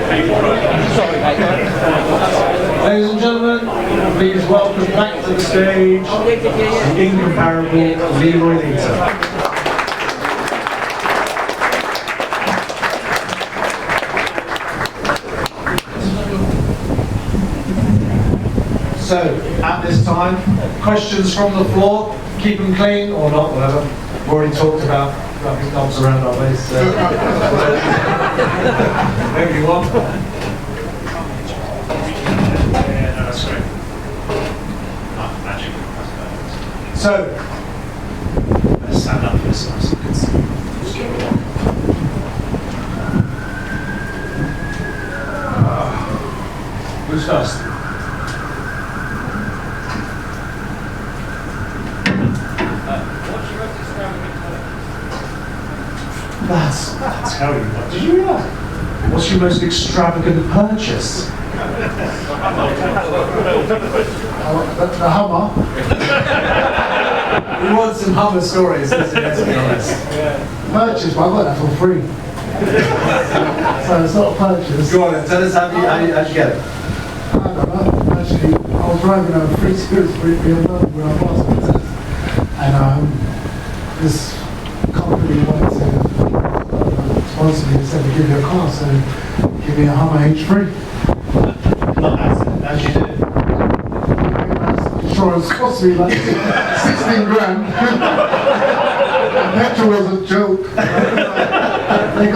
Ladies and gentlemen, please welcome back to the stage the incomparable Leroy Lita. So, at this time, questions from the floor, keep them clean or not, whatever. We've already talked about rubbing knobs around our waist. Whatever you want. Yeah, no, that's great. Magic. So, let's stand up for this one. Who's first? That's how you want. Did you realise? What's your most extravagant purchase? The Hummer. We want some Hummer stories, let's be honest. Purchase, but I got that for free. So it's not a purchase. Go on then, tell us how'd you get it? I don't know. Actually, I was driving a free spirits for BMW when I passed the test. And this company wanted to sponsor me and said to give you a car, so give me a Hummer H3. As you do. Insurance cost me like 16 grand. Petrol was a joke. They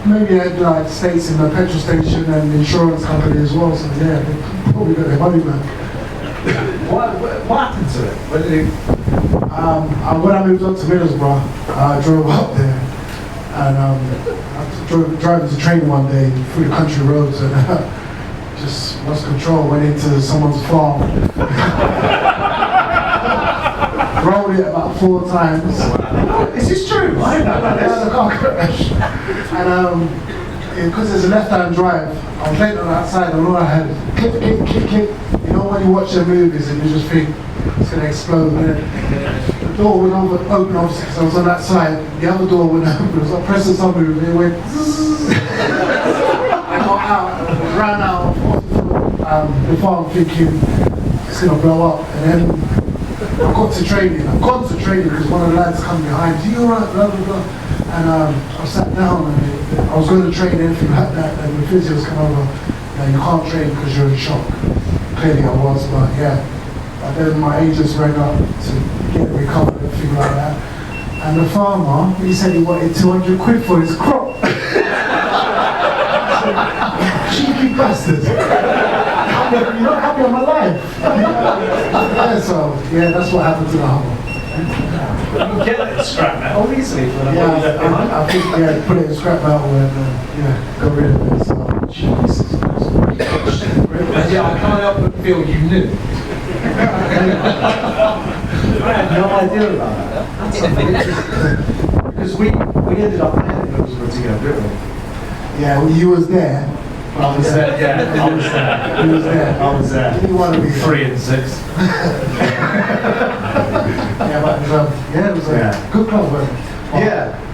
maybe had like states in the petrol station and the insurance company as well, so yeah, they probably got their money back. What happened to it? When did you... when I moved up to Middlesbrough, I drove up there and I was driving to training one day through the country roads and just lost control, went into someone's farm. Rolled it about 4 times. Is this true? I don't know. There's a car crash. And because there's a left-hand drive, I was laying on the outside and all I had click. You know when you watch their movies and you just think it's going to explode. The door went open obviously because I was on that side. The other door went open. It was like pressing something and it went zzz. I got out, ran out the farm thinking it's going to blow up. And then I've gone to training because one of the lads come behind, you alright, blah blah blah. And I sat down and I was going to train anything like that, and the physios come over, you can't train because you're in shock. Clearly I was, but yeah. But then my agents rang up to get recovered and everything like that. And the farmer, he said he wanted 200 quid for his crop. Cheeky bastard. You're not happy on my life. Yeah, so, yeah, that's what happened to the Hummer. You can get that in scrap metal easily. I think, put it in scrap metal and, got rid of it, so. Jesus Christ. Yeah, I can't help but feel you knew. I had no idea about that. That's something interesting. Because we ended up heading those together, didn't we? Yeah, well, you was there. I was there, yeah, I was there. He was there. I was there. You didn't want to be 3 and 6. Yeah, but it was a good club, but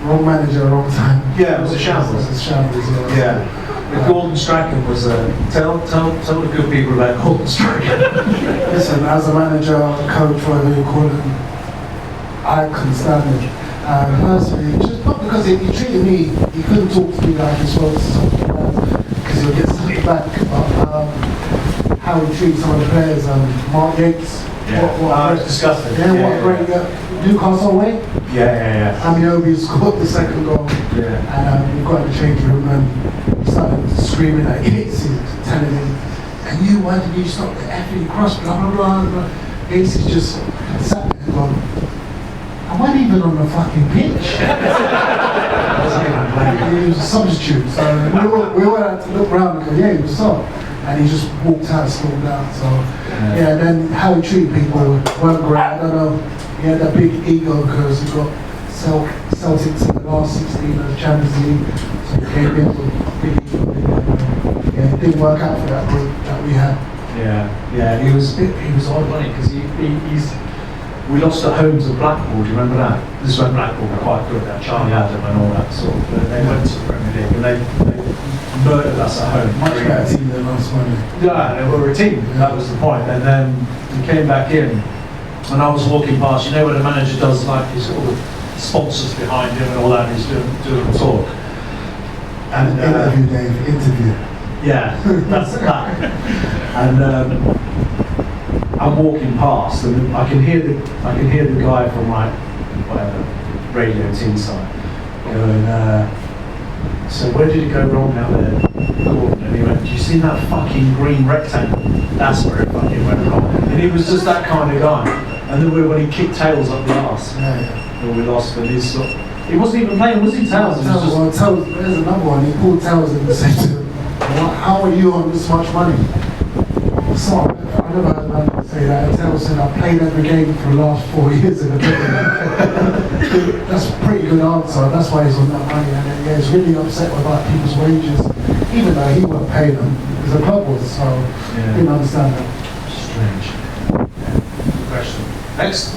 wrong manager, wrong time. Yeah, it was a shambles. It was a shambles, yeah. The Gordon Strachan was tell the good people about Gordon Strachan. Listen, as a manager, coach, whatever you call him, I couldn't stand him. Personally, just not because he treated me, he couldn't talk to me like he spoke to something else, because he'll get something back. But how he treats some of the players, Mark Yates. What disgusting. Yeah, what a great Newcastle away. Yeah. Amiobi scored the second goal. Yeah. And we got in the change room and started screaming at Yates, telling him, and you, why did you stop the effing cross, blah blah blah. Yates just sat there and gone, I wasn't even on the fucking pitch. He was a substitute, so we all had to look around and go, yeah, he was soft. And he just walked out, stormed out. So then how he treated people weren't great. I don't know. He had that big ego because he got Celtics in the last 16 of the Champions League. So he came in with a big ego. It didn't work out for that group that we had. Yeah. He was odd, wasn't he? Because he's We lost at home to Blackpool, do you remember that? This is when Blackpool were quite good, that Charlie Adam and all that sort of, they went to the Premier League and they murdered us at home. Much better team than us, weren't they? Yeah, they were a team, that was the point. And then we came back in and I was walking past, you know when a manager does like his sort of sponsors behind him and all that, and he's doing a talk. And interview, Dave, interview. Yeah, that's that. And I'm walking past, and I can hear the guy from like whatever Radio Teesside going. So where did it go wrong out there, Gordon? And he went, "Do you see that fucking green rectangle? That's where it fucking went wrong." And he was just that kind of guy. And then when he kicked Tails up the arse, when we lost, and he wasn't even playing, was he? Tails. Tails. There's another one. He pulled Tails in and said to him, "How are you on this much money?" So I never heard a man say that. And Tails said, "I played every game for the last 4 years in the Premier." That's a pretty good answer. That's why he's on that money. And yeah, he's really upset about people's wages, even though he wasn't paying them, because the club was. So I didn't understand that. Strange. Yeah. Good question. Next.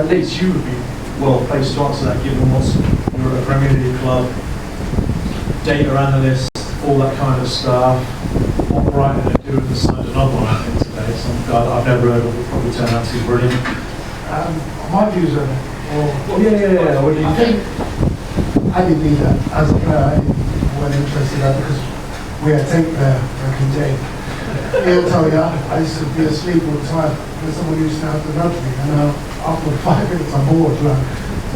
Leeds, you would be well placed to answer that, given you're a Premier League club, data analyst, all that kind of stuff. What Brighton are doing the side another one, I think, today. Some guy that I've never heard of will probably turn out to be brilliant. My views on it. Yeah. What do you think? I didn't need that as a player. I wasn't interested in that because we had tape there back in the day. He'll tell you, I used to be asleep all the time when someone used to have to nudge me, and after 5 minutes I'm bored.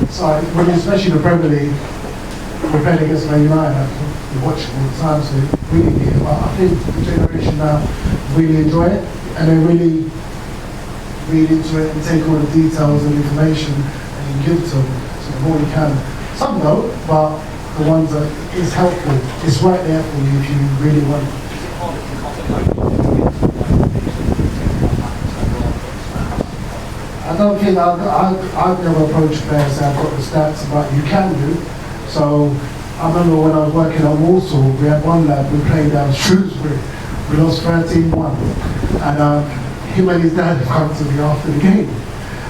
So when especially the Premier League, we're playing against Man United, we watch it all the time, so we really need it. But I think the generation now really enjoy it, and they really read into it and take all the details and information and you give to them, so the more you can. Some don't, but the ones that is helpful, it's right there for you if you really want it. I don't think I've never approached players and said I've got the stats, but you can do. So I remember when I was working at Walsall, we had one lad, we played Shrewsbury, we lost 13-1, and him and his dad have come to me after the game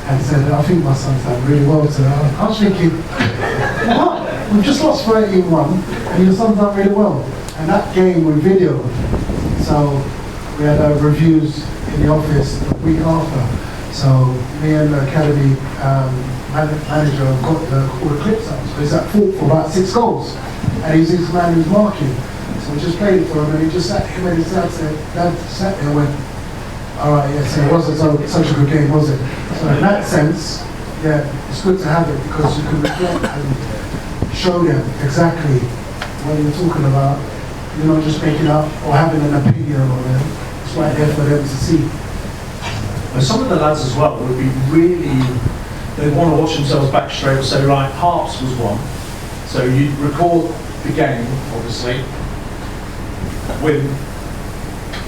and said, "I think my son's done really well today." I was thinking, what? We've just lost 13-1 and your son's done really well. And that game we videoed, so we had reviews in the office the week after. So me and the academy manager got all the clips out. So he's at fault for about 6 goals. And he's this man who's marking. So we just played it for him, and he just sat, him and his dad sat there and went, "All right, yes, it wasn't such a good game, was it?" So in that sense, yeah, it's good to have it because you can reflect and show them exactly what you're talking about. You're not just making up or having an opinion on them. It's right there for them to see. And some of the lads as well would be really, they want to watch themselves back straight and say, right, Hearts was one. So you record the game, obviously, win,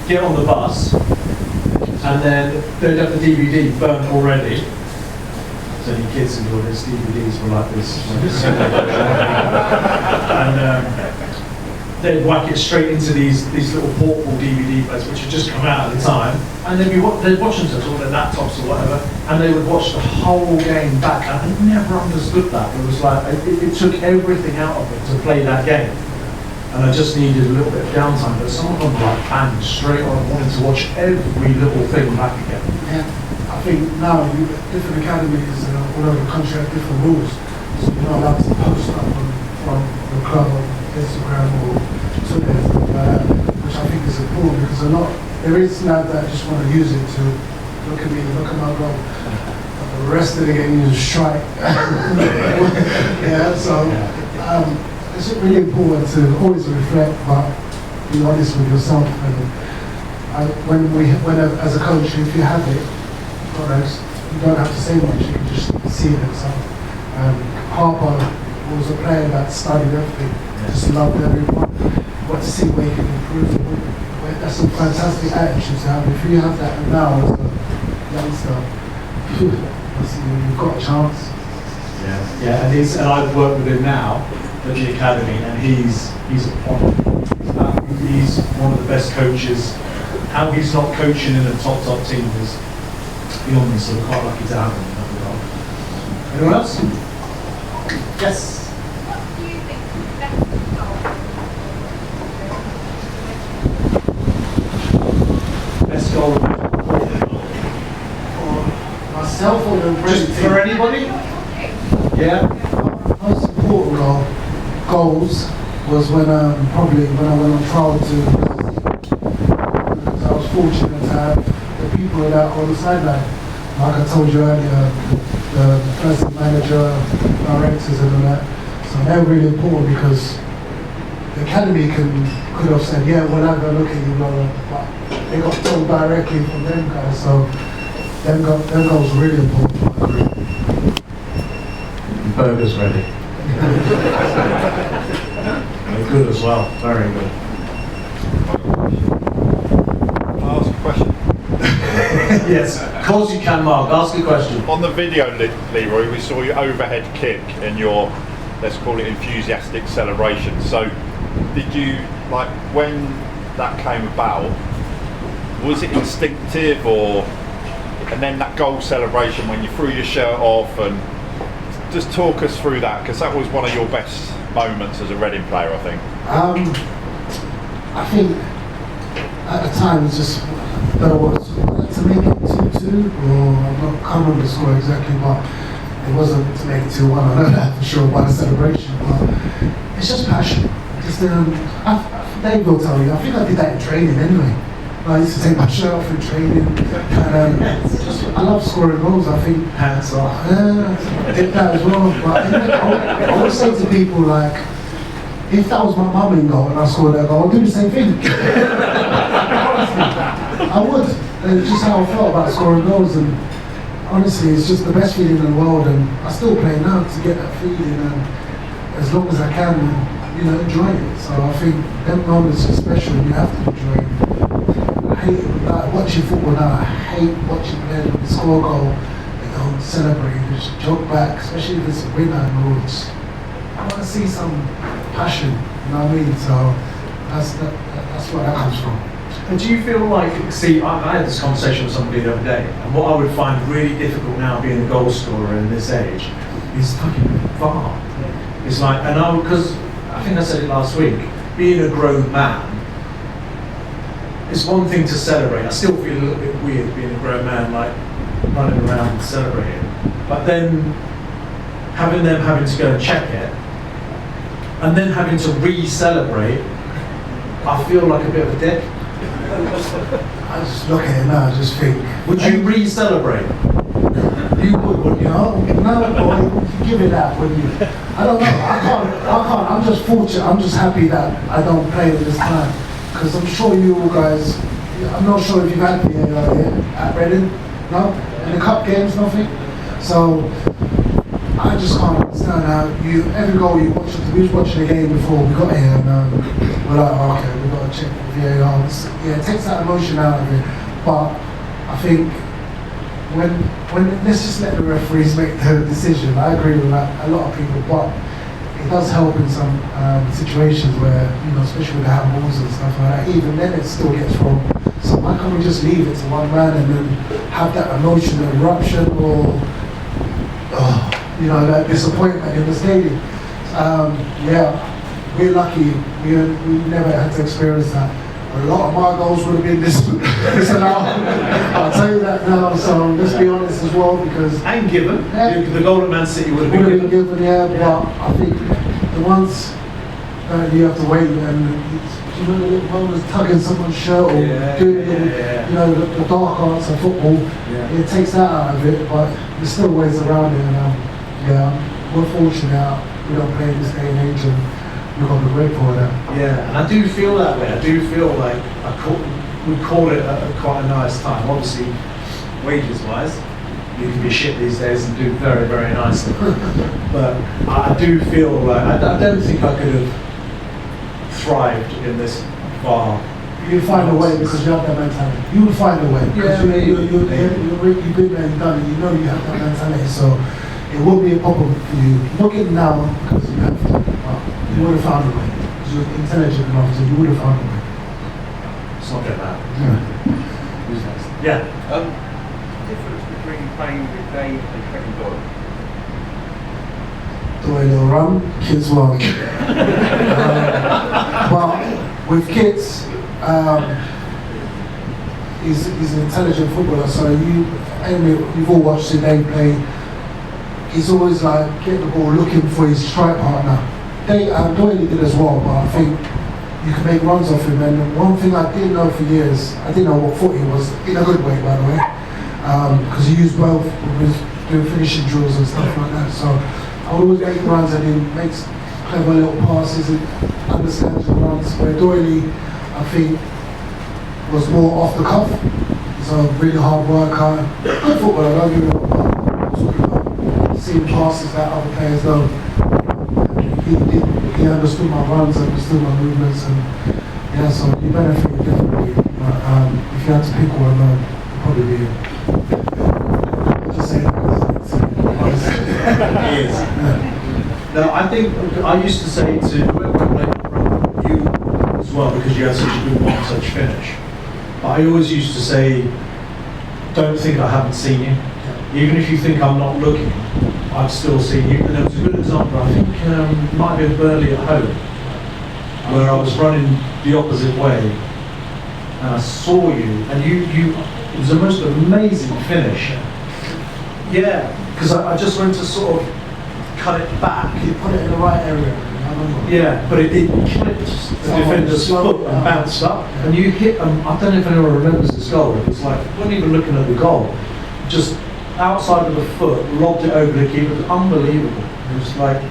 get on the bus, and then they'd have the DVD burnt already. So any kids in your list, DVDs were like this. And they'd whack it straight into these little portable DVD players, which had just come out at the time, and they'd watch themselves on their laptops or whatever, and they would watch the whole game back. And I never understood that. It was like it took everything out of it to play that game, and I just needed a little bit of downtime. But some of them were like bang straight on, wanted to watch every little thing back again. Yeah, I think now different academies all over the country have different rules, so you're not allowed to post up from the club on Instagram or Twitter and stuff like that, which I think is important because there is lads that just want to use it to look at me, look at my goal. But the rest of the game is strike. Yeah, so it's really important to always reflect, but be honest with yourself. And when as a coach, if you have it, you don't have to say much. You can just see it yourself. Harper was a player that studied everything. Just loved everyone, want to see where you can improve. That's a fantastic attitude to have. If you have that now as a youngster, you've got a chance. Yeah, and I've worked with him now at the academy, and he's one of the best coaches. How he's not coaching in a top team is beyond me, so we're quite lucky to have him in that regard. Anyone else? Yes. Best goal. Myself or the Just for anybody? Yeah. Most important goals was when probably when I went on trial to because I was fortunate to have the people that on the sideline. Like I told you earlier, the first manager, directors and all that. So they're really important because the academy could have said, yeah, we'll have a look at you, blah, blah, but they got told directly from them guys. So them goals were really important for my career. Burger's ready. They're good as well, very good. Can I ask a question? Yes, of course you can, Mark. Ask a question. On the video, Leroy, we saw your overhead kick and your, let's call it, enthusiastic celebration. So, did you, like, when that came about, was it instinctive or, and then that goal celebration when you threw your shirt off, and just talk us through that, because that was one of your best moments as a Reading player, I think. I think at the time it's just that I was to make it 2-2, or I can't remember the score exactly, but it wasn't to make it 2-1. I know that for sure by the celebration, but it's just passion. Just Dave will tell you. I think I did that in training anyway. I used to take my shirt off in training, and I love scoring goals. I think Hands off. I did that as well. But I always say to people, like, if that was my mum in goal and I scored that goal, I'd do the same thing. Honestly, I would. It's just how I felt about scoring goals, and honestly, it's just the best feeling in the world. And I still play now to get that feeling, and as long as I can, enjoy it. So I think them moments are special, and you have to enjoy it. I hate watching football now. I hate watching players when they score a goal, they don't celebrate, they just joke back, especially if it's a winner. I want to see some passion, you know what I mean? So that's where that comes from. And do you feel like, see, I had this conversation with somebody the other day, and what I would find really difficult now being a goal scorer in this age is fucking VAR. It's like, because I think I said it last week, being a grown man, it's one thing to celebrate. I still feel a little bit weird being a grown man, like running around celebrating. But then having to go and check it, and then having to re-celebrate, I feel like a bit of a dick. I just look at it now, I just think, would you re-celebrate? You would, wouldn't you? No, boy, you give it that, wouldn't you? I don't know, I can't, I'm just fortunate, I'm just happy that I don't play at this time. Because I'm sure you all guys, I'm not sure if you've had VAR yet at Reading, no? In the cup games, nothing? So, I just can't understand how every goal you watch, we was watching the game before we got here, and we're like, oh, okay, we've got to check the VAR. It takes that emotion out of it, but I think when let's just let the referees make the decision. I agree with that, a lot of people, but it does help in some situations where, especially with the handballs and stuff like that, even then it still gets wrong. So why can't we just leave it to one man and then have that emotional eruption or, that disappointment in the stadium? We're lucky. We never had to experience that. A lot of my goals would have been disallowed. I'll tell you that now, so let's be honest as well, because... And given. Yeah, the goal at Man City would have been given. But I think the ones that you have to wait and the little bowlers tugging someone's shirt or doing the dark arts of football, it takes that out of it, but there's still ways around it, and we're fortunate we don't play in this day and age, and we've got to be grateful for that. Yeah, and I do feel that way. I do feel like we call it quite a nice time. Obviously, wages-wise, you can be shit these days and do very, very nicely. But I do feel like I don't think I could have thrived in this VAR. You'll find a way because you have that mentality. You will find a way. Yeah, you've been there, you've done it. You know you have that mentality. So it would be a problem for you. Not getting now because you have to, but you would have found a way. Because you're intelligent enough, so you would have found a way. Let's not get that. Yeah. Who's next? Yeah. Difference between playing with Dave and Kevin Doyle. The way they'll run, kids will. But with kids, he's an intelligent footballer, so you've all watched Dave play. He's always like getting the ball, looking for his strike partner. Doyle did as well, but I think you can make runs off him. And one thing I didn't know for years, I didn't know what foot he was, in a good way, by the way, because he used both with doing finishing drills and stuff like that. So I would always make runs and he makes clever little passes and understands the runs. Where Doyle, I think, was more off the cuff. He's a really hard worker. Good footballer, don't get me wrong. Seeing passes that other players don't. He understood my runs, understood my movements, and yeah, so he benefited definitely. But if you had to pick one, it'd probably be him. Just saying He is. No, I think I used to say to whoever played from you as well, because you had such a good one-touch finish. But I always used to say, don't think I haven't seen you. Even if you think I'm not looking, I've still seen you. And there was a good example, I think it might have been Burnley at home, where I was running the opposite way, and I saw you, and it was the most amazing finish. Yeah, because I just went to sort of cut it back. You put it in the right area. Yeah, but it clipped the defender's foot and bounced up, and you hit them. I don't know if anyone remembers this goal. It was like, I wasn't even looking at the goal, just outside of the foot, lobbed it over the keeper. It was unbelievable. It was like,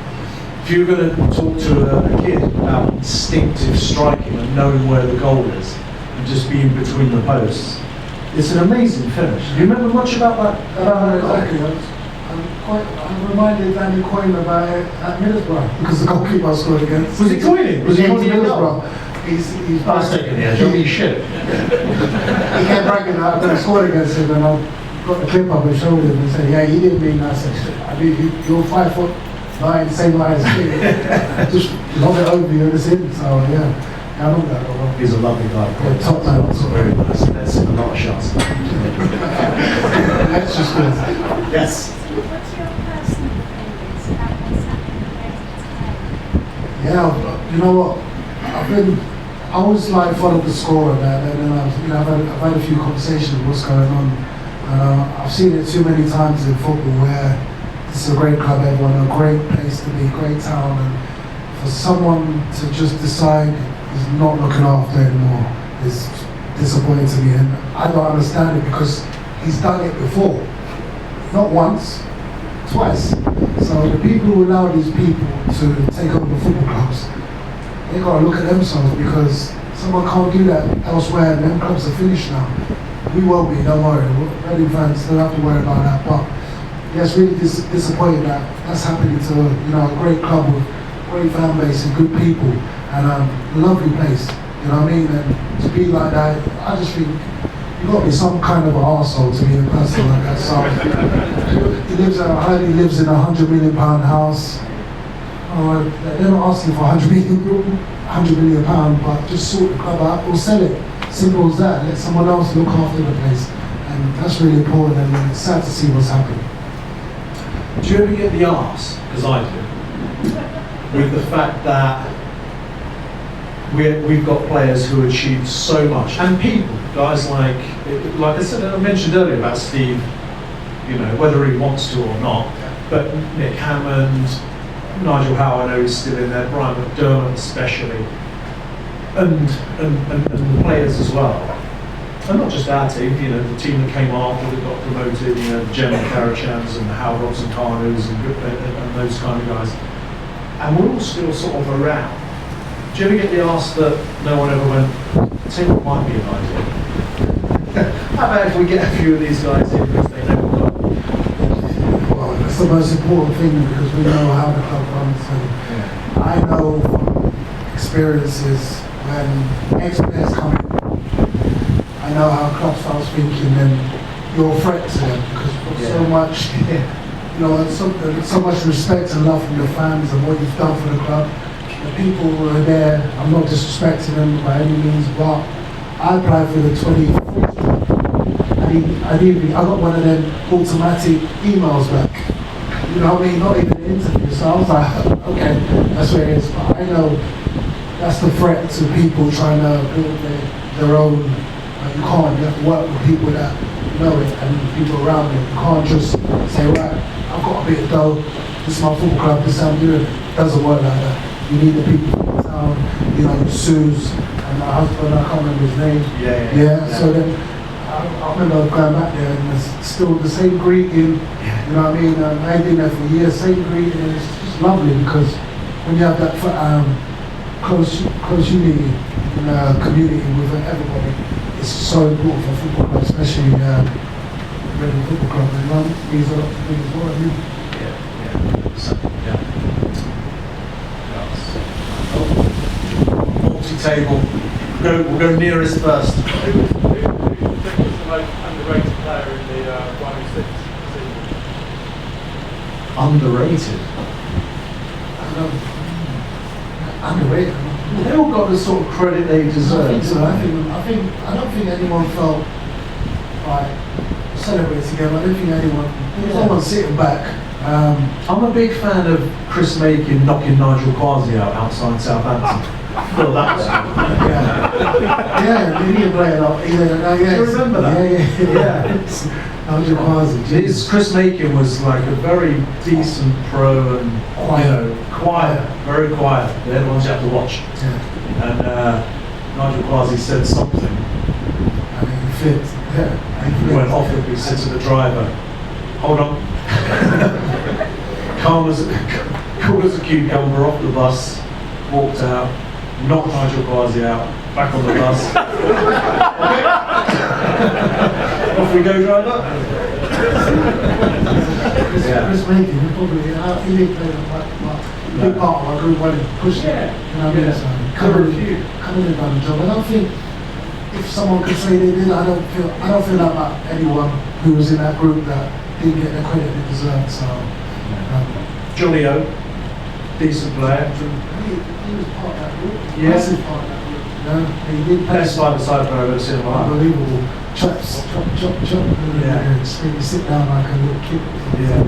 if you were going to talk to a kid about instinctive striking and knowing where the goal is, and just being between the posts, it's an amazing finish. Do you remember much about that? Exactly. I'm reminded Danny Coyne about it at Middlesbrough because the goalkeeper scored against. Was he Coyne? Was he against Coyne? Middlesbrough? He's I was taking the edge. I mean, shit. He kept bragging that I scored against him, and I got the clip up and showed him and said, "Yeah, he didn't mean that." I said, "I mean, you're 5'9", same height as me. Just lob it over you and it's in." So yeah, I know that. He's a lovely guy. Yeah, top man. Very nice. That's a lot of shots. That's just good. Yes. What's your personal opinions about what's happening today? Yeah, you know what? I always like follow the score and that, and then I've had a few conversations with what's going on. I've seen it too many times in football where this is a great club, everyone, a great place to be, great town, and for someone to just decide he's not looking after anymore is disappointing to me, and I don't understand it because he's done it before, not once, twice. So the people who allow these people to take over football clubs, they gotta look at themselves because someone can't do that elsewhere, and them clubs are finished now. We won't be, don't worry. Reading fans don't have to worry about that. But yeah, it's really disappointing that that's happening to a great club with great fan base and good people and a lovely place. You know what I mean? And to be like that, I just think you've got to be some kind of an arsehole to be a person like that. So I heard he lives in a £100 million house. They're not asking for £100 million, but just sort the club out or sell it. Simple as that. Let someone else look after the place, and that's really important. And it's sad to see what's happening. Do you ever get the arse, because I do, with the fact that we've got players who achieve so much, and people, guys like I said, I mentioned earlier about Steve, whether he wants to or not, but Nick Hammond, Nigel Howe, I know he's still in there, Brian McDermott especially, and the players as well. And not just our team, the team that came after that got promoted, the Gemma Karachans and the Hal Robson Carnus and those kind of guys. And we're all still sort of around. Do you ever get the arse that no one ever went, I think what might be an idea? How about if we get a few of these guys in because they never got? Well, that's the most important thing because we know how the club runs. And I know from experiences when ex-players come in, I know how club starts thinking and you're a threat to them because you've got so much so much respect and love from your fans and what you've done for the club. The people who are there, I'm not disrespecting them by any means, but I applied for the 24th. I got one of them automatic emails back. You know what I mean? Not even an interview. So I was like, okay, that's where it is. But I know that's the threat to people trying to build their own. You can't. You have to work with people that know it and people around it. You can't just say, right, I've got a bit of dough. This is my football club. This is how I'm doing it. It doesn't work like that. You need the people from the town. You know, Suze and my husband. I can't remember his name. Yeah. So then. I remember going back there and it's still the same greeting, you know what I mean? I ain't been there for years, same greeting, and it's just lovely because when you have that close unity in a community with everybody, it's so important for football club, especially Reading Football Club, and it means a lot to me as well. Multi-table, we'll go nearest first. Underrated player in the 106 season. Underrated? Underrated. They all got the sort of credit they deserve. I don't think anyone felt like celebrating together. I don't think there was no one sitting back. I'm a big fan of Chris Makin knocking Nigel Quasi out outside Southampton. Well, that was yeah, he didn't play a lot. Do you remember that? Yeah. Nigel Quasi. Chris Makin was like a very decent pro and quiet, very quiet. They're the ones you have to watch. Yeah. And Nigel Quasi said something. And he flipped. Yeah. He went off it. He said to the driver, "Hold on." Calm as a cucumber, off the bus, walked out, knocked Nigel Quasi out, back on the bus. Off we go, driver. Chris Makin, he didn't play the big part of our group when he pushed it. You know what I mean? So coming in done the job. I don't think if someone could say they did, I don't feel that about anyone who was in that group that didn't get the credit they deserved. So Johnny O, decent player. He was part of that group. Yeah. Massive part of that group. He did play. Best five-a-side player I've ever seen in my life. Unbelievable. Chops, chop. Yeah. You sit down like a little kid. Yeah,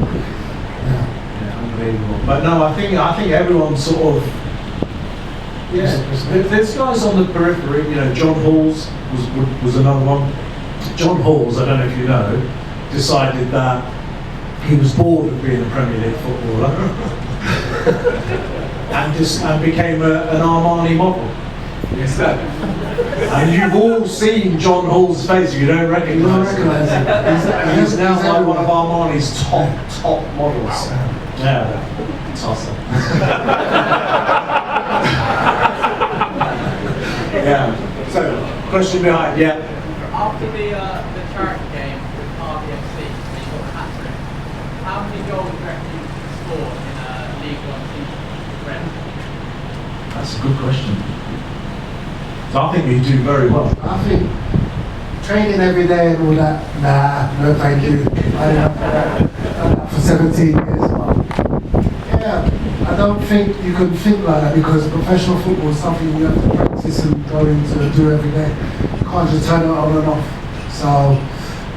unbelievable. But no, I think everyone sort of. There's guys on the periphery. You know, John Halls was another one. John Halls, I don't know if you know, decided that he was bored of being a Premier League footballer and became an Armani model. Yes, sir. And you've all seen John Hall's face. You don't recognise him. He's now like one of Armani's top models. Wow. Yeah, it's awesome. Yeah. So, question behind. Yeah. After the charity game with RBFC, when you got the hat trick, how many goals do you reckon you scored in a League One season? That's a good question. So I think we do very well. I think training every day and all that, nah, no thank you. I done that for 17 years. But yeah, I don't think you can think like that because professional football is something you have to practice and go into do every day. You can't just turn it on and off. So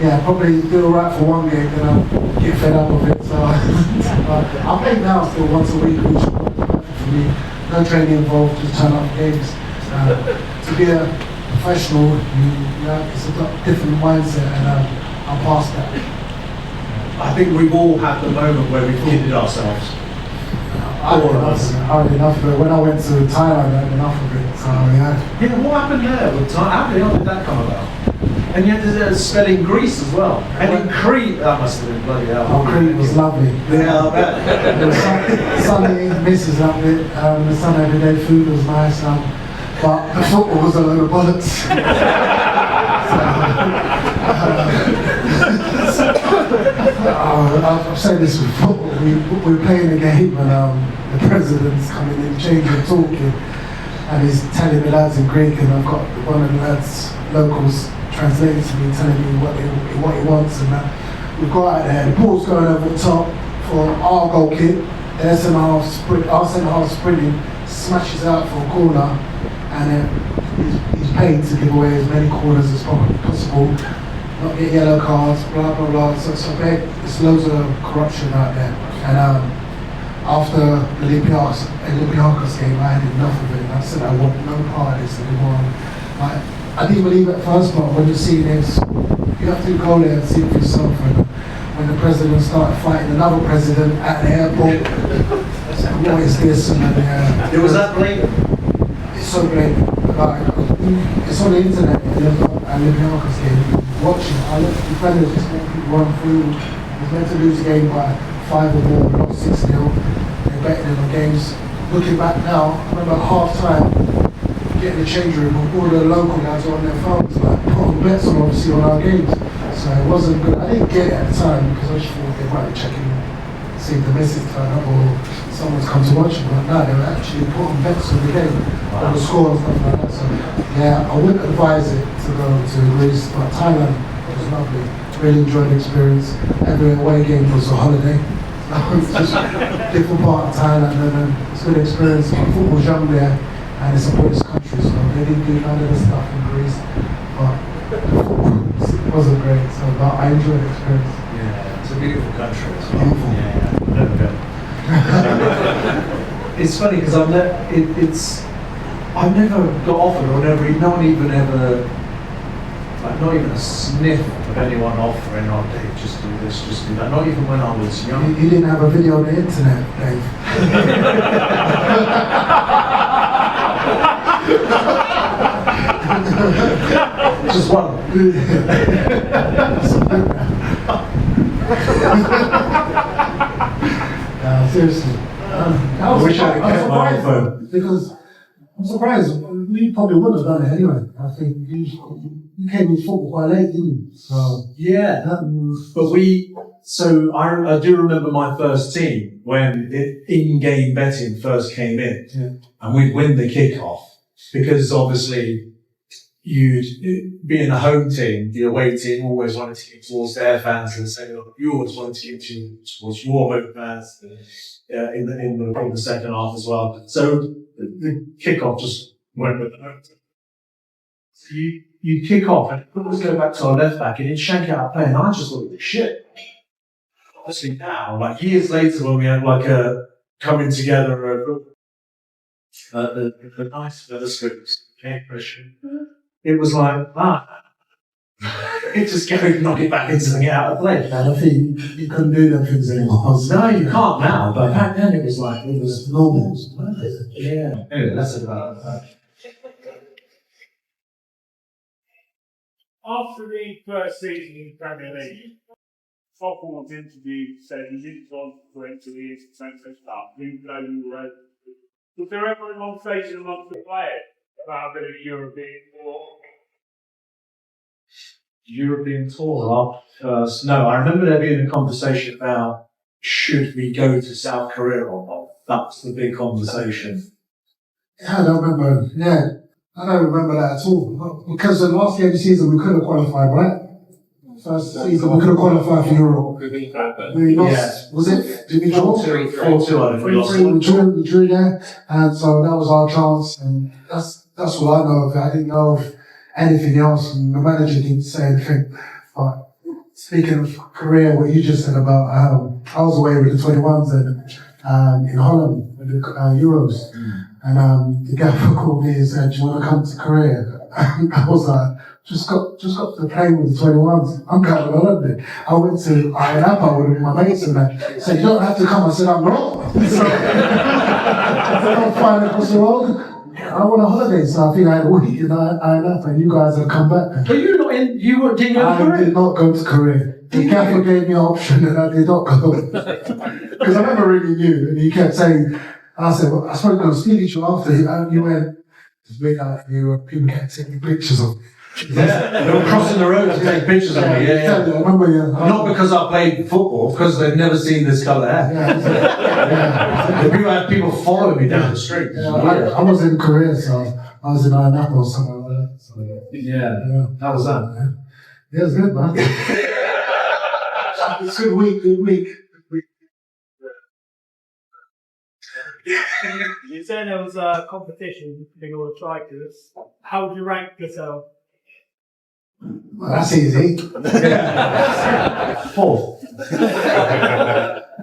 yeah, probably do alright for one game, then I'll get fed up of it. So I play now still once a week, which is perfect for me. No training involved, just turn up games. To be a professional, it's a different mindset, and I'm past that. I think we've all had the moment where we've kidded ourselves. I had enough of it. When I went to Thailand, I had enough of it. So yeah. Yeah, what happened there with Thailand? How did that come about? And you had to spell in Greece as well. And in Crete, that must have been bloody hell. Oh, Crete was lovely. Yeah, I bet. It was sunny, Mrs. loved it. The sun every day, food was nice. But the football was a load of bollocks. I've said this with football. We were playing a game and the president's coming in, changing, talking, and he's telling the lads in Greek, and I've got one of the lads, locals, translating to me, telling me what he wants and that. We got out there, the ball's going over the top, for our goal kick. Their centre half sprint, our centre half sprinting, smashes out for a corner, and then he's paid to give away as many corners as possible, not get yellow cards, blah blah blah. So there's loads of corruption out there. And after the Olympiacos game, I had enough of it. And I said I want no part of this anymore. Like, I didn't believe it at first, but when you see this, you have to go there and see it for yourself. And when the president started fighting another president at the airport, what is this? And It was that blatant. it's so blatant. Like, it's on the internet. Olympiacos game. Watch it. I looked at the defenders just letting people run through. He was meant to lose the game by 5 or more, not 6-0. They're betting in the games. Looking back now, I remember at half time, getting the change room, all the local guys were on their phones, like putting bets on obviously on our games. So it wasn't good. I didn't get it at the time because I just thought they might be checking, see if the message turned up or someone's come to watch it. But no, they were actually putting bets on the game, on the score and stuff like that. So yeah, I wouldn't advise it to go to Greece, but Thailand was lovely. Really enjoyed the experience. Every away game was a holiday. It's just a different part of Thailand, and it's a good experience. But football's young there, and it's a British country, so they didn't do none of the stuff in Greece. But it wasn't great, so but I enjoyed the experience. Yeah, it's a beautiful country as well. Beautiful. Yeah, never been. It's funny because I've never got offered, or no one even ever, like not even a sniff of anyone offering, oh Dave, just do this, just do that. Not even when I was young. You didn't have a video on the internet, Dave. Just one. Seriously. I wish I had kept my own phone. Because I'm surprised. We probably would have done it anyway. I think you came in football quite late, didn't you? So Yeah, so I do remember my first team when in-game betting first came in, and we'd win the kick-off because obviously you'd be in a home team, the away team always wanted to get towards their fans and say, you always wanted to get towards your home fans in the second half as well. So the kick-off just went with the home team. So you kick off and always go back to our left back and he'd shank out a play, and I just thought it was shit. Obviously now, like years later when we had like a coming together the nice Featherscoops impression, it was like, it just go knock it back into the get out of play. and I think you couldn't do them things anymore. No, you can't now, but back then it was like, It was normal. yeah. Anyway, that's about that. After the first season in the Premier League, Football's interview said he didn't want to enter the international stuff, even though you were. Was there ever a conversation amongst the players about a bit of European war? European tour first. No, I remember there being a conversation about should we go to South Korea or not. That was the big conversation. Yeah, I don't remember. Yeah, I don't remember that at all. Because the last game of the season we could have qualified, right? First season we could have qualified for Europe. We lost. Yeah. Was it? Did we draw? 4-2, I think we lost. We drew there, and so that was our chance. And that's all I know of it. I didn't know of anything else, and the manager didn't say anything. But speaking of Korea, what you just said about, I was away with the 21s and in Holland with the Euros, and the gaffer called me and said, "Do you want to come to Korea?" And I was like, just got to the plane with the 21s. I'm going to London. I went to Ayunapa with my mates and that. Said, "You don't have to come." I said, "I'm not." So, I'm flying across the world. I went on holiday, so I think I had a week in Ayunapa, and you guys have come back. But you not in, you didn't go to I Korea? did not go to Korea. The gaffer gave me an option and I did not go. Because I never really knew, and he kept saying, I said, well, I suppose we're going to speak to you after. And you went, it's big out here, people kept taking pictures of me. Yeah, they were crossing the road to take pictures of me, yeah. I remember, Not because I played football, because they'd never seen this colour hair. Yeah. The people following me down the street. Yeah, I was in Korea, so I was in Ayunapa or somewhere like that. So, Yeah, how was that? Yeah, it was good, man. It's a good week, good week. You said there was a competition between all the strikers. How would you rank yourself? Well, that's easy. Fourth.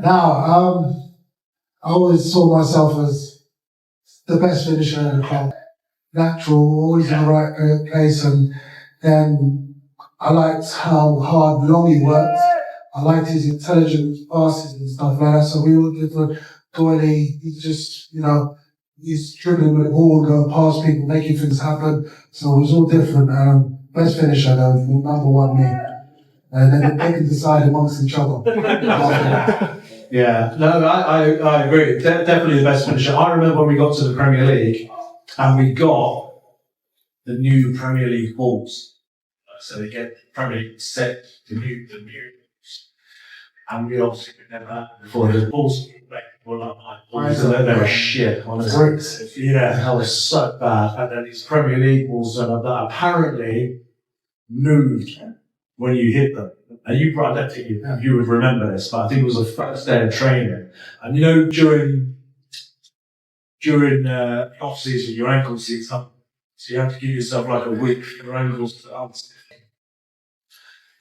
Now, I always saw myself as the best finisher in the club. Natural, always in the right place, and then I liked how hard long he worked. I liked his intelligent passes and stuff like that. So we all did the doily. He just, he's dribbling with the ball, going past people, making things happen. So it was all different. Best finisher though, number one me. And then they can decide amongst each other. Yeah, no, I agree. Definitely the best finisher. I remember when we got to the Premier League and we got the new Premier League balls. So they get the Premier League set to new balls. And we obviously could never have that before. The balls were like my balls. They were shit, honestly. Yeah, that was so bad. And then these Premier League balls that apparently moved when you hit them. And I don't think you would remember this, but I think it was the first day of training. And during off season, your ankles see something, so you have to give yourself like a week for your ankles to answer.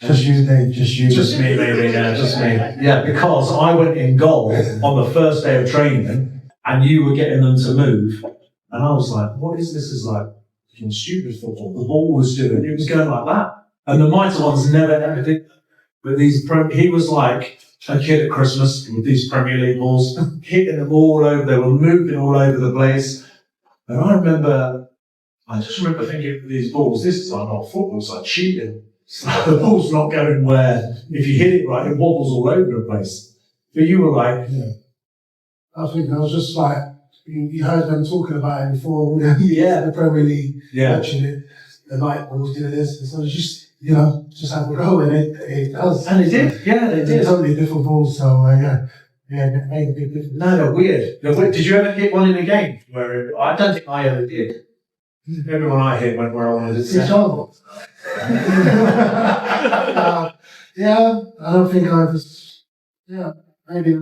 Just you, Dave. Just me, maybe. Yeah, just me. Yeah, because I went in goal on the first day of training, and you were getting them to move, and I was like, "What is this? Is like stupid football." The ball was doing. It was going like that, and the mighty ones never ever did. But he was like a kid at Christmas with these Premier League balls, hitting them all over. They were moving all over the place. And I just remember thinking of these balls, this is like not football, it's like cheating. It's like the ball's not going where, if you hit it right, it wobbles all over the place. But you were like... Yeah. I think I was just like, you heard them talking about it before, yeah. The Premier League, yeah. Watching it, the night balls do this, and so it's just... just have a go, and it does. And it did, yeah, they did. Totally different balls, so yeah, it made a big difference. No, they're weird. Did you ever hit one in a game? I don't think I ever did. Everyone I hit went where I wanted to say. Yeah, I don't think I was. Yeah, maybe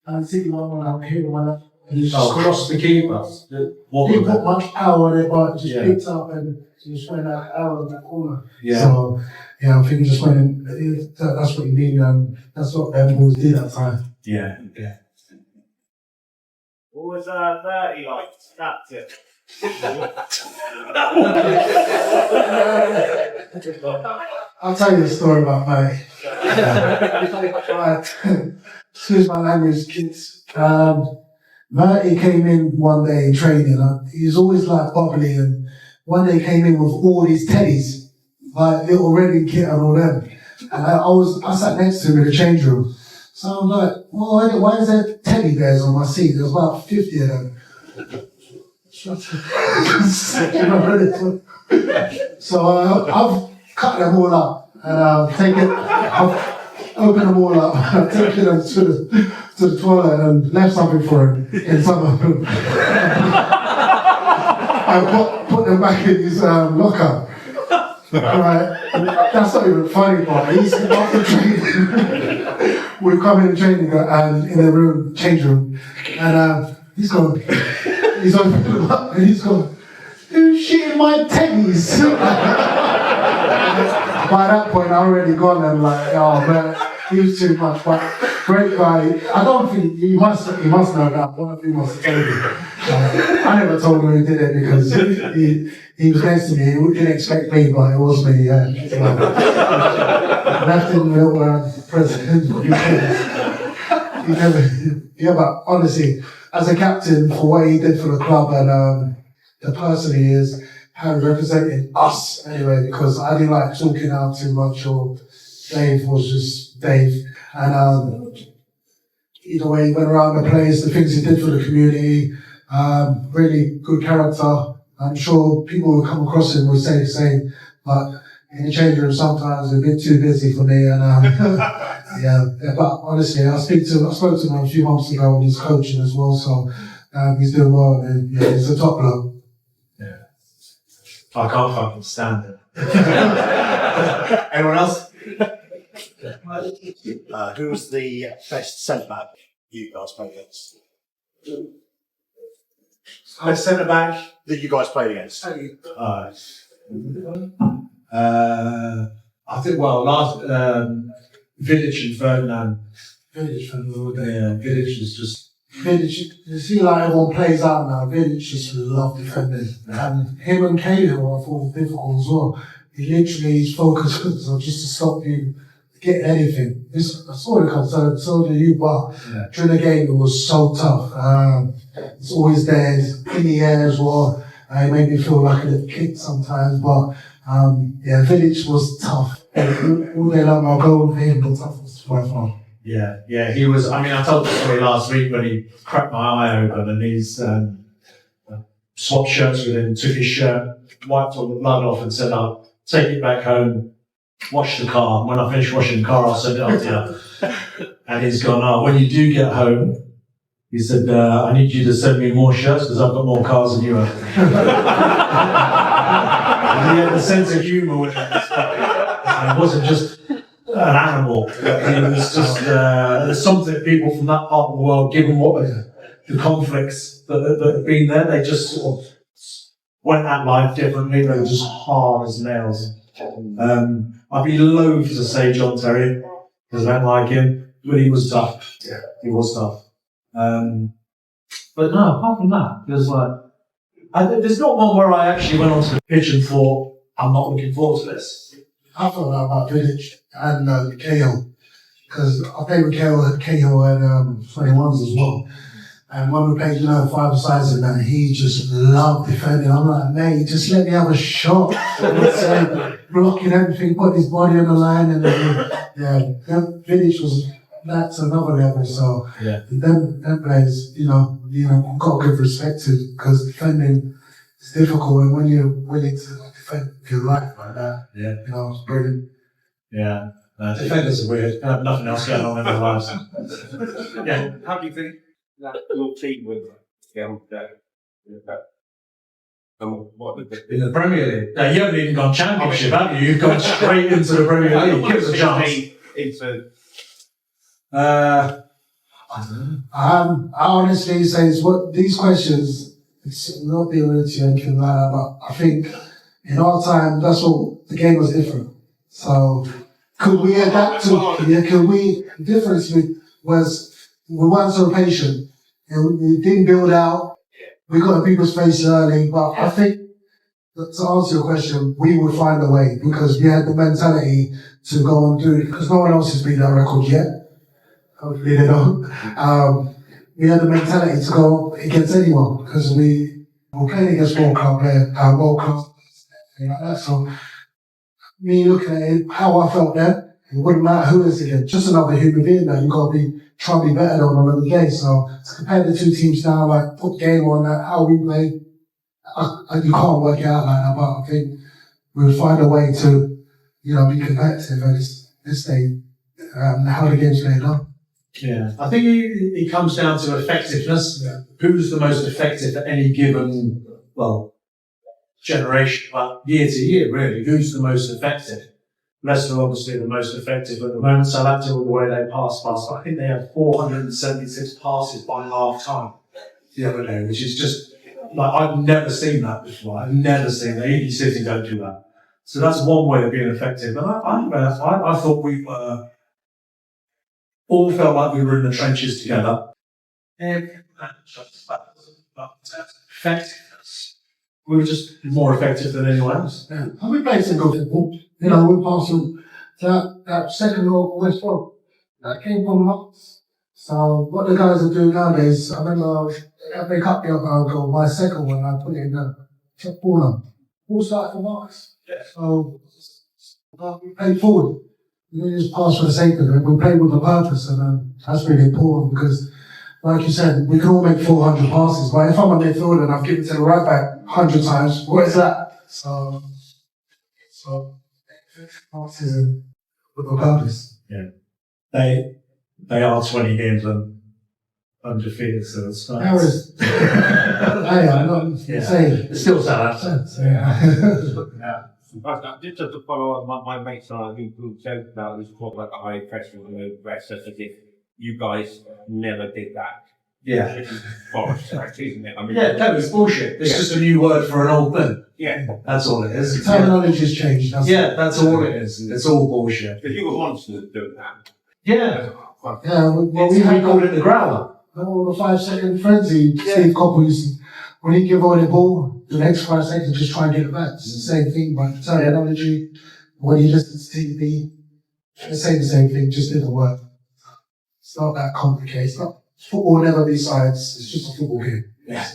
I see one when I'm hitting one. Just cross the keeper. He put much power on it, but it just picked up and just went out of the corner. Yeah. So, I think he just went in. That's what he needed, and that's what them balls did at the time. Yeah. What was 30 like? That's it. I'll tell you a story about Murray. Excuse my language, kids. Murray came in one day in training. He was always like bubbly, and one day came in with all these teddies, like little Reading kit and all them. And I sat next to him in the change room. So I'm like, well, why is there teddy bears on my seat? There's about 50 of them. So I've cut them all up and I've opened them all up. I've taken them to the toilet and left something for him in some of them. I put them back in his locker. Right, that's not even funny, but he's after training. We've come in training and in the room, change room, and he's opened them up and he's gone, who's shitting my teddies? By that point, I already gone and like, oh man, he was too much. But great guy. I don't think he must know that. One of you must have told him. I never told him he did it because he was next to me. He didn't expect me, but it was me. Yeah. Left in the little president. He never. Yeah, but honestly, as a captain, for what he did for the club and the person he is, how he represented us anyway, because I didn't like talking out too much, or Dave was just Dave. And either way, he went around the place, the things he did for the community, really good character. I'm sure people who come across him will say the same, but in the change room sometimes a bit too busy for me. And yeah, but honestly, I spoke to him a few months ago when he's coaching as well, so he's doing well, and yeah, he's a top bloke. Yeah. I can't fucking stand it. Anyone else? Who was the best centre back you guys played against? A centre back. that you guys played against? I think, well, last Vidic and Ferdinand. Vidic for the day. Yeah, Vidic is just. Vidic, you see like everyone plays out now, Vidic just love defending. And him and Cahill I thought was difficult as well. He literally, his focus was just to stop you getting anything. I saw the concern, so do you, but during the game it was so tough. It's always there, it's in the air as well. It made me feel like a little kid sometimes, but yeah, Vidic was tough. All day long I'll go with him, the toughest by far. Yeah, he was. I mean, I told the story last week when he cracked my eye open and he's swapped shirts with him, took his shirt, wiped all the blood off and said, I'll take it back home, wash the car. When I finish washing the car, I'll send it up to you. And he's gone, oh, when you do get home, he said, I need you to send me more shirts because I've got more cars than you have. And he had a sense of humour with it. It wasn't just an animal. It was just something people from that part of the world, given what the conflicts that have been there, they just sort of went at life differently. They were just hard as nails. I'd be loath to say John Terry because I don't like him, but he was tough. Yeah, he was tough. But no, apart from that, there's there's not one where I actually went onto the pitch and thought, I'm not looking forward to this. I thought that about Vidic and Cahill, because I played with Cahill and 21s as well. And when we played, 5-a-sides and that, he just loved defending. I'm like, mate, just let me have a shot. Blocking everything, put his body on the line, and then, Vidic was, that's another level. So, them players, got good respect to, because defending is difficult, and when you're willing to defend your life like that, it's brilliant. Yeah, defenders are weird. They have nothing else going on in their lives. Yeah. How do you think that your team will go in the Premier League? No, you haven't even gone Championship, have you? You've gone straight into the Premier League. Give us a chance. I honestly say it's what these questions, it's not being able to anything like that, but I think in our time, that's what the game was different. So could we adapt to, the difference was we weren't so patient. It didn't build out. We got in people's faces early, but I think that to answer your question, we would find a way because we had the mentality to go and do it because no one else has beat that record yet. Hopefully they don't. We had the mentality to go against anyone because we were playing against World Cup players, World Cup, things like that. So me looking at it, how I felt then, it wouldn't matter who it's against. Just another human being that you've got to try to be better than another day. So to compare the two teams now, like put the game on that, how we play, you can't work it out like that. But I think we'll find a way to, be competitive at this stage. How the game's played on. Yeah, I think it comes down to effectiveness. Yeah. Who's the most effective at any given, generation, but year to year, really? Who's the most effective? Leicester obviously the most effective at the moment. Southampton, the way they pass. I think they had 476 passes by half time the other day, which is just I've never seen that before. I've never seen that. Even City don't do that. So that's one way of being effective. And I thought we were. All felt like we were in the trenches together. Effectiveness. We were just more effective than anyone else. Yeah. And we played some good football. We passed them that second goal West Brom. That came from us. So what the guys are doing nowadays, I remember they cut the other goal, my second one, I put it in the check ball on. All started from us. Yeah. So we played forward. We didn't just pass for the sake of it. We played with a purpose, and that's really important because, like you said, we can all make 400 passes, but if I'm a midfielder and I've given it to the right back 100 times, what is that? So passes with a purpose. Yeah, they are 20 games undefeated, so it's nice. How is? I'm not saying. It's still Southampton. Yeah. Just to follow on, my mates and I who joked about this talk about the high pressure and the rest, as if you guys never did that Yeah. Forest Act, isn't it? I mean, Yeah, no, it's bullshit. It's just a new word for an old thing. yeah. That's all it is. The terminology has changed. Yeah, that's all it is. It's all bullshit. Because you were once doing that. Yeah. Yeah, well, We called it the growler. all the 5-second frenzy. Steve Coppell used to, when he give away the ball, the next 5 seconds just try and get it back. It's the same thing, but the terminology, when you listen to TV, they say the same thing, just different word. It's not that complicated. It's not football, never be sides. It's just a football game. Yeah.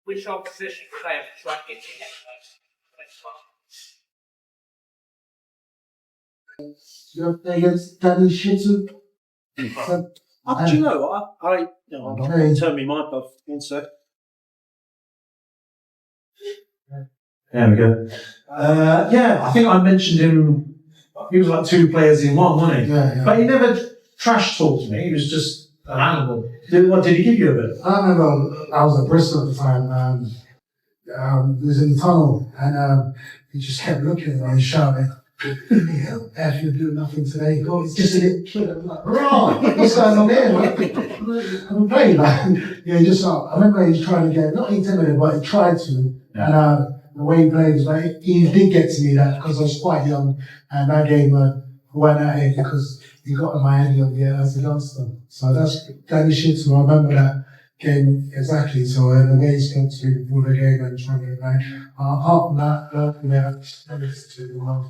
Which opposition player tried to get You ever play against Danny Shitton? Do you know what? I'll turn me mic off. One sec. There we go. Yeah, I think I mentioned him. He was like 2 players in one, wasn't he? Yeah. But he never trash talked me. He was just an animal. What did he give you a bit? I remember I was at Bristol at the time. He was in the tunnel, and he just kept looking at me and shouting, "F, you do nothing today." God, it's just a little kid. I'm like, "Bro, what's going on there?" I'm playing, like, yeah, just I remember he was trying to get, not intimidated, but he tried to. Yeah. And the way he played was like, he did get to me that because I was quite young, and that game went at it because he got in my head as a youngster. So that's Danny Shitton. I remember that game exactly. So the way he spoke to me before the game and trying to get back. Apart from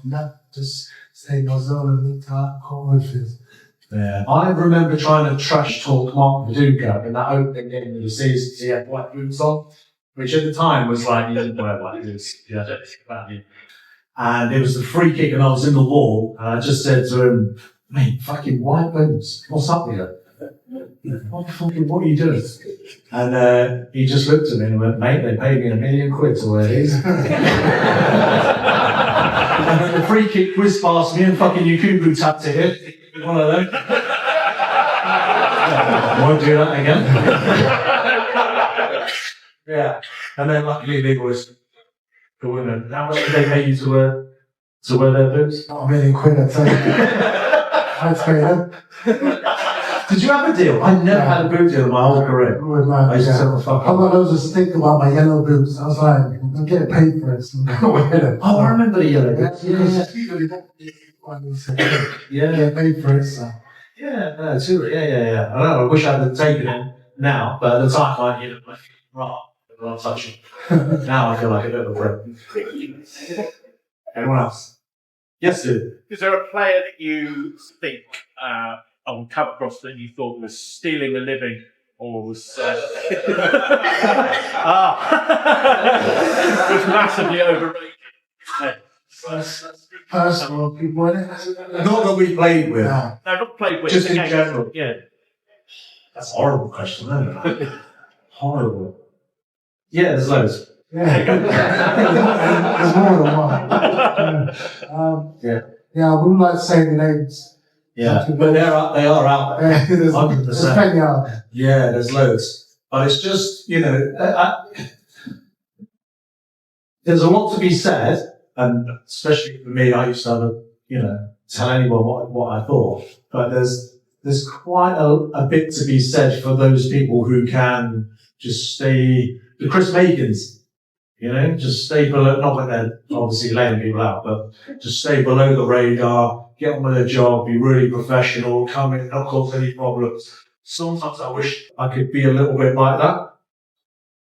that, just stay in my zone and look at confidence. Yeah. I remember trying to trash talk Mark Viduka in that opening game of the season. He had white boots on, which at the time was like, you didn't wear white boots. Yeah, I don't think about you. And it was the free kick and I was in the wall and I just said to him, "Mate, fucking white boots, what's up with you? What are you doing?" And he just looked at me and went, "Mate, they paid me £1 million to wear these." And then the free kick whizzed past me and fucking Yukubu tapped it in. One of those. I won't do that again. Yeah. And then luckily they was the women. How much did they pay you to wear their boots? Not £1 million, I tell you. I'd pay them. Did you have a deal? I never had a boot deal in my whole career. I used to tell the fuck I got loads of stick about my yellow boots. I was like, I'm getting paid for it. So I'm gonna wear them. Oh, I remember the yellow boots. Yeah, get paid for it. So. Yeah, no, too. Yeah. I know, I wish I had taken it now, but at the time I needed my right. I don't touch it. Now I feel like a bit of a prick. Anyone else? Yes, dude. Is there a player that you think on come across that you thought was stealing a living or was was massively overrated? Personal people, in it. Not that we played with. No. No, not played with. Just in against. general. Yeah. That's a horrible question, isn't it? Horrible. Yeah, there's loads. Yeah. There's more than one. Yeah, I wouldn't like to say the names. Yeah, but they are out there. There's 100%. plenty out there. Yeah, there's loads. But it's just, there's a lot to be said, and especially for me, I used to have tell anyone what I thought. But there's quite a bit to be said for those people who can just stay, the Chris Makins, just stay below, not when they're obviously laying people out, but just stay below the radar, get on with their job, be really professional, come in, not cause any problems. Sometimes I wish I could be a little bit like that,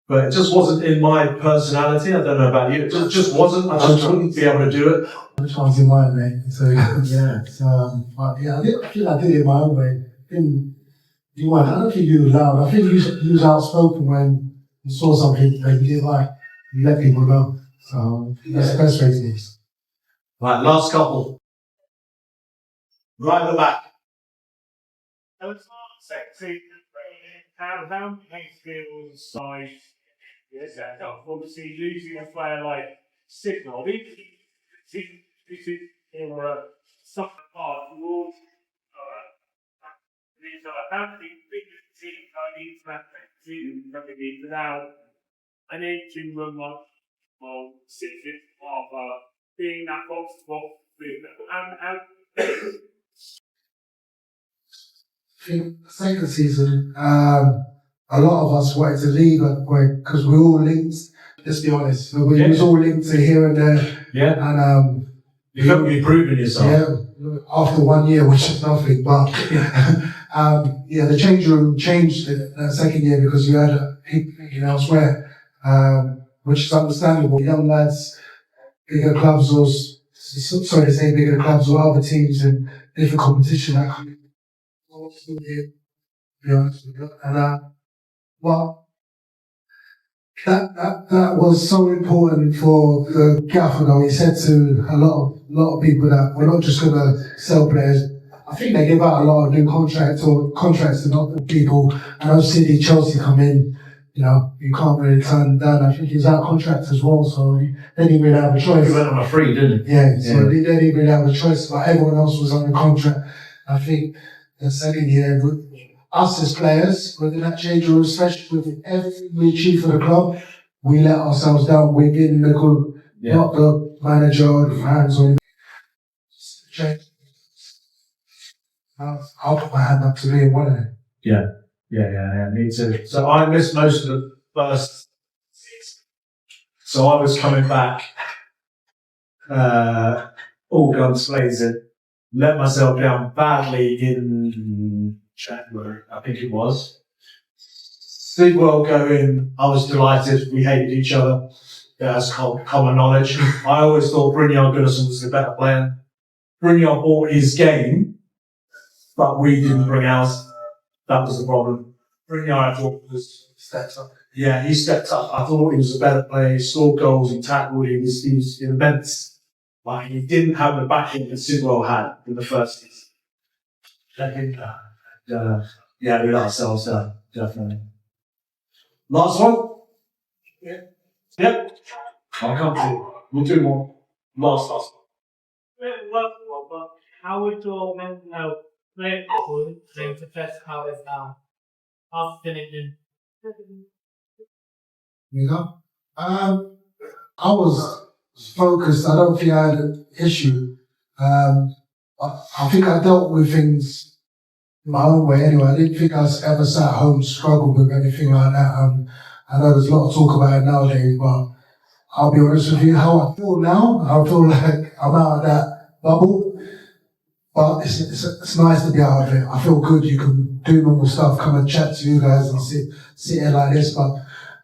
but it just wasn't in my personality. I don't know about you. It just wasn't. I just wouldn't be able to do it. Which one's in mine, mate? So, yeah. But yeah, I feel I did it my own way. I don't think you were loud. I think you was outspoken when you saw something that you didn't like. You let people know. So that's the best way to do it. Right, last couple. Right at the back. I was not sexy. How many skills size? Yes, obviously losing a player like Signal. This is for some part towards these are how many biggest teams I need to have season coming in without an engine room of sitting of being that box to box with and I think the second season, a lot of us wanted to leave at the point because we all linked. Let's be honest, we was all linked to here and there. Yeah. And you felt you proving yourself. Yeah. After 1 year, which is nothing, but the change room changed the second year because you had people elsewhere, which is understandable. Young lads, bigger clubs, or bigger clubs or other teams in different competition. And well, that was so important for the gaffer. Though he said to a lot of people that we're not just going to sell players. I think they give out a lot of new contracts to not people. I know City, Chelsea come in. You can't really turn them down. I think he's out of contract as well, so they didn't really have a choice. He went on a free, didn't he? Yeah, so they didn't really have a choice, but everyone else was on the contract. I think the second year, us as players, within that change room, especially with everything we achieved for the club, we let ourselves down. We're getting the club, not the manager or the fans or anything. I'll put my hand up to me and one of them. Yeah, me too. So I missed most of the first season. So I was coming back, all guns blazing, let myself down badly in January, I think it was. Sidwell going, I was delighted, we hated each other. That's common knowledge. I always thought Brynjar Gunnarsson was the better player. Brynjar bought his game, but we didn't bring ours. That was the problem. Brynjar, I thought, was stepped up. Yeah, he stepped up. I thought he was a better player. He scored goals, he tackled, he was immense. Like, he didn't have the backing that Sidwell had in the first season. We let ourselves down, definitely. Last one? Yep. I'll come to you. We'll do more. Last one. But how would your mental health play to test how it's now? After finishing. I was focused. I don't think I had an issue. I think I dealt with things my own way anyway. I didn't think I ever sat at home struggled with anything like that. I know there's a lot of talk about it nowadays, but I'll be honest with you, how I feel now, I feel like I'm out of that bubble. But it's nice to be out of it. I feel good. You can do normal stuff, come and chat to you guys and sit here like this. But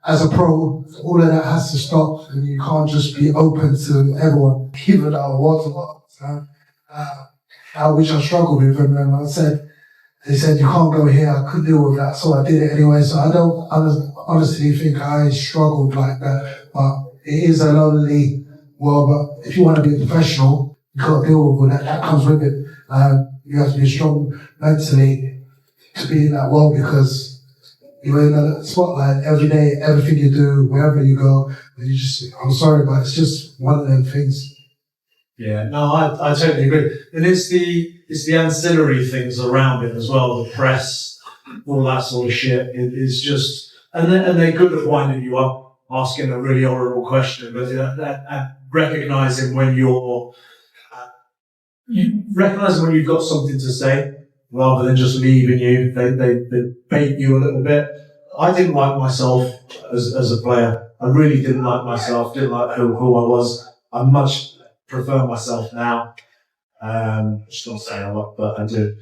as a pro, all of that has to stop, and you can't just be open to everyone, even though I was a lot. Which I struggled with, and they said you can't go here. I couldn't deal with that, so I did it anyway. So I don't honestly think I struggled like that. But it is a lonely world. But if you want to be a professional, you've got to deal with that. That comes with it. You have to be strong mentally to be in that world because you're in the spotlight every day, everything you do, wherever you go. And I'm sorry, but it's just one of them things. Yeah, no, I totally agree. And it's the ancillary things around it as well, the press, all that sort of shit. It's just, and they're good at winding you up, asking a really horrible question, but recognizing when recognizing when you've got something to say, rather than just leaving you. They bait you a little bit. I didn't like myself as a player. I really didn't like myself, didn't like who I was. I much prefer myself now. Just not saying a lot, but I do.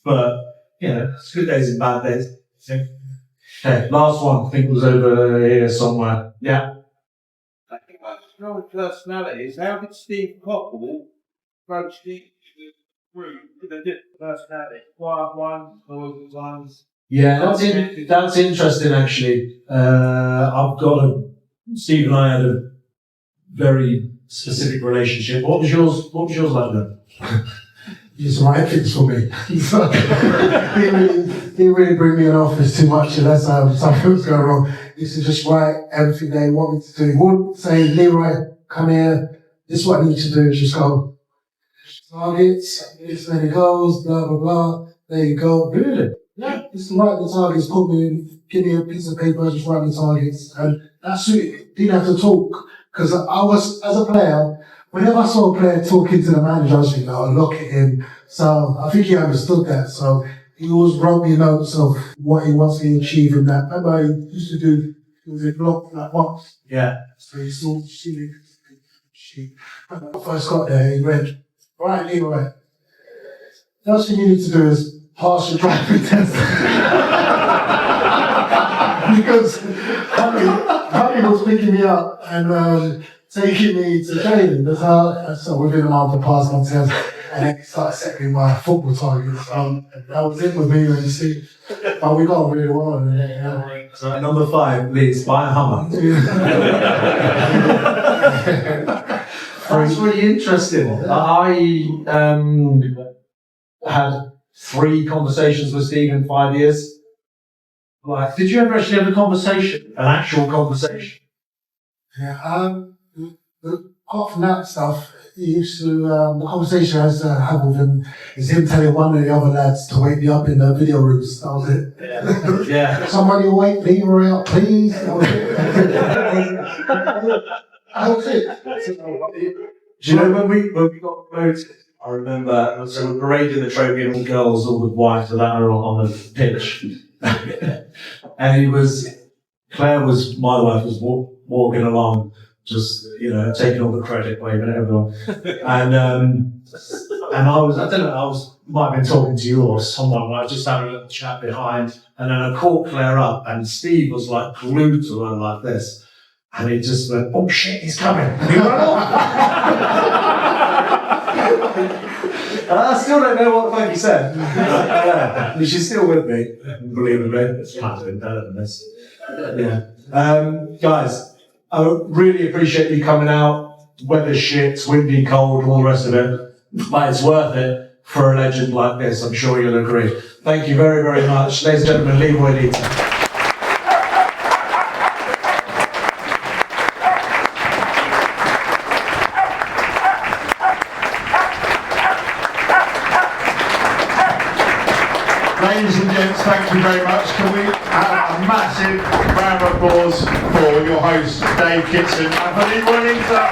But, it's good days and bad days, I think. Okay, last one, I think was over here somewhere. Yeah. I think about personalities. How did Steve Coppell approach the group with a different personality? Quiet ones, noisy ones? Yeah, that's interesting actually. Steve and I had a very specific relationship. What was yours like then? He's right things for me. he really bring me in office too much unless something was going wrong. He used to just write everything they want me to do. He wouldn't say, Leroy, come here, this is what I need to do. Just go, targets, there he goes, blah, blah, blah. There you go. Really? Yeah, just write the targets, give me a piece of paper, just write the targets. And that's it. Didn't have to talk. Because I was, as a player, whenever I saw a player talking to the manager, I was thinking, oh, lock it in. So I think he understood that. So he always wrote me notes of what he wants to achieve in that. Remember, he used to do, it was a block like once. Yeah. So he saw she. When I first got there, he read, right, Leroy, the first thing you need to do is pass your driving test. Because Honey was picking me up and taking me to training. So within a month I passed my test and then he started setting my football targets. That was it with me, and you see. But we got on really well. And, So number 5, Leeds, buy a Hummer. That's really interesting. I had 3 conversations with Steve in 5 years. Like, did you ever actually have a conversation, an actual conversation? Yeah, apart from that stuff, he used to, the conversation I used to have with him is him telling one of the other lads to wake me up in the video rooms. That was it. Yeah. Yeah. Somebody wake Leroy up, please. That was it. That was it. Do you know when we got promoted? I remember, so we're parading the trophy and all the girls, all the wives of that are on the pitch. And my wife was walking along, just, taking all the credit, waving at everyone. And might have been talking to you or someone, I was just having a little chat behind, and then I caught Claire up, and Steve was like glued to her like this. And he just went, oh shit, he's coming. And he ran off. I still don't know what the fuck he said. She's still with me, unbelievably. It's kind of been better than this. Yeah. Guys, I really appreciate you coming out. Weather's shit, windy, cold, all the rest of it. But it's worth it for a legend like this, I'm sure you'll agree. Thank you very, very much. Ladies and gentlemen, Leroy Lita. Ladies and gents, thank you very much. Can we have a massive round of applause for your host, Dave Kitson, and for Leroy Lita?